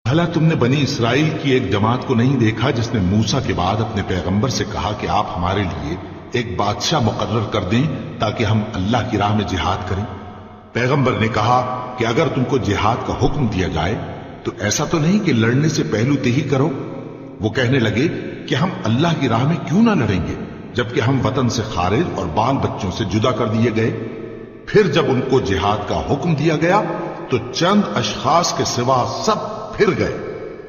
بھلا تم نے بنی اسرائیل کی ایک جماعت کو نہیں دیکھا جس نے موسیٰ کے بعد اپنے پیغمبر سے کہا کہ آپ ہمارے لیے ایک بادشاہ مقرر کر دیں تاکہ ہم اللہ کی راہ میں جہاد کریں؟ پیغمبر نے کہا کہ اگر تم کو جہاد کا حکم دیا جائے تو ایسا تو نہیں کہ لڑنے سے پہلو تہی کرو۔ وہ کہنے لگے کہ ہم اللہ کی راہ میں کیوں نہ لڑیں گے جبکہ ہم وطن سے خارج اور بال بچوں سے جدا کر دیے گئے۔ پھر جب ان کو جہاد کا حکم دیا گیا تو چند اشخاص کے سوا سب پھر گئے،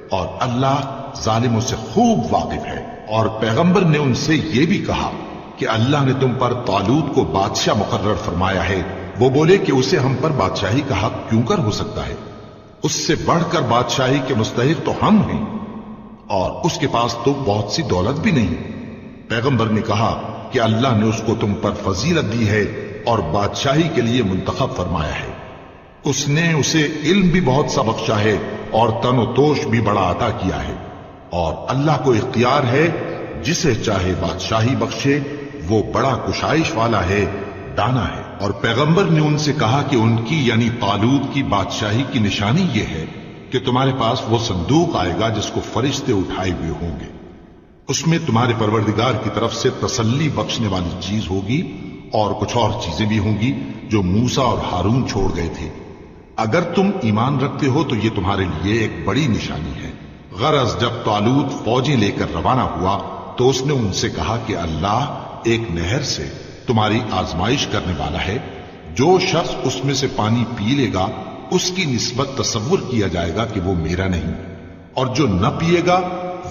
اور اللہ ظالموں سے خوب واقف ہے۔ اور پیغمبر نے ان سے یہ بھی کہا کہ اللہ نے تم پر طالوت کو بادشاہ مقرر فرمایا ہے۔ وہ بولے کہ اسے ہم پر بادشاہی کا حق کیوں کر ہو سکتا ہے؟ اس سے بڑھ کر بادشاہی کے مستحق تو ہم ہیں، اور اس کے پاس تو بہت سی دولت بھی نہیں۔ پیغمبر نے کہا کہ اللہ نے اس کو تم پر فضیلت دی ہے اور بادشاہی کے لیے منتخب فرمایا ہے۔ اس نے اسے علم بھی بہت سا بخشا ہے اور تن و توش بھی بڑا عطا کیا ہے، اور اللہ کو اختیار ہے جسے چاہے بادشاہی بخشے، وہ بڑا کشائش والا ہے، دانا ہے۔ اور پیغمبر نے ان سے کہا کہ ان کی یعنی طالوت کی بادشاہی کی نشانی یہ ہے کہ تمہارے پاس وہ صندوق آئے گا جس کو فرشتے اٹھائے ہوئے ہوں گے۔ اس میں تمہارے پروردگار کی طرف سے تسلی بخشنے والی چیز ہوگی اور کچھ اور چیزیں بھی ہوں گی جو موسیٰ اور ہارون چھوڑ گئے تھے۔ اگر تم ایمان رکھتے ہو تو یہ تمہارے لیے ایک بڑی نشانی ہے۔ غرض جب طالوت فوجیں لے کر روانہ ہوا تو اس نے ان سے کہا کہ اللہ ایک نہر سے تمہاری آزمائش کرنے والا ہے، جو شخص اس میں سے پانی پی لے گا اس کی نسبت تصور کیا جائے گا کہ وہ میرا نہیں، اور جو نہ پیے گا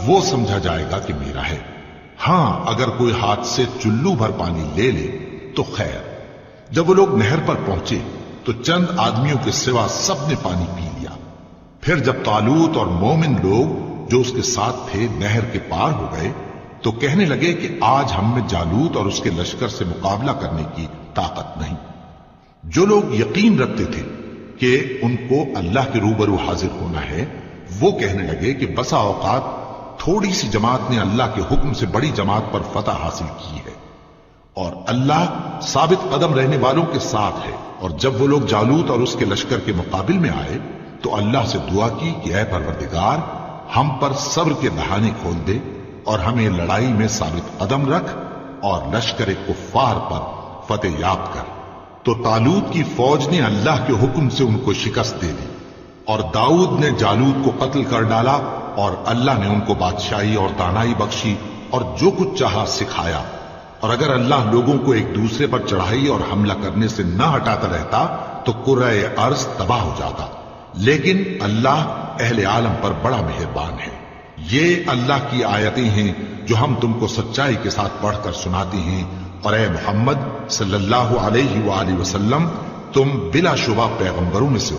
وہ سمجھا جائے گا کہ میرا ہے۔ ہاں اگر کوئی ہاتھ سے چلو بھر پانی لے لے تو خیر۔ جب وہ لوگ نہر پر پہنچے تو چند آدمیوں کے سوا سب نے پانی پی لیا۔ پھر جب طالوت اور مومن لوگ جو اس کے ساتھ تھے نہر کے پار ہو گئے تو کہنے لگے کہ آج ہم میں جالوت اور اس کے لشکر سے مقابلہ کرنے کی طاقت نہیں۔ جو لوگ یقین رکھتے تھے کہ ان کو اللہ کے روبرو حاضر ہونا ہے، وہ کہنے لگے کہ بسا اوقات تھوڑی سی جماعت نے اللہ کے حکم سے بڑی جماعت پر فتح حاصل کی ہے، اور اللہ ثابت قدم رہنے والوں کے ساتھ ہے۔ اور جب وہ لوگ جالوت اور اس کے لشکر کے مقابل میں آئے تو اللہ سے دعا کی کہ اے پروردگار، ہم پر صبر کے دہانے کھول دے اور ہمیں لڑائی میں ثابت قدم رکھ اور لشکر کفار پر فتح یاب کر۔ تو طالوت کی فوج نے اللہ کے حکم سے ان کو شکست دے دی، اور داؤد نے جالوت کو قتل کر ڈالا، اور اللہ نے ان کو بادشاہی اور دانائی بخشی اور جو کچھ چاہا سکھایا۔ اور اگر اللہ لوگوں کو ایک دوسرے پر چڑھائی اور حملہ کرنے سے نہ ہٹاتا رہتا تو کرۂ ارض تباہ ہو جاتا، لیکن اللہ اہل عالم پر بڑا مہربان ہے۔ یہ اللہ کی آیتیں ہیں جو ہم تم کو سچائی کے ساتھ پڑھ کر سناتے ہیں، اور اے محمد صلی اللہ علیہ وآلہ وسلم، تم بلا شبہ پیغمبروں میں سے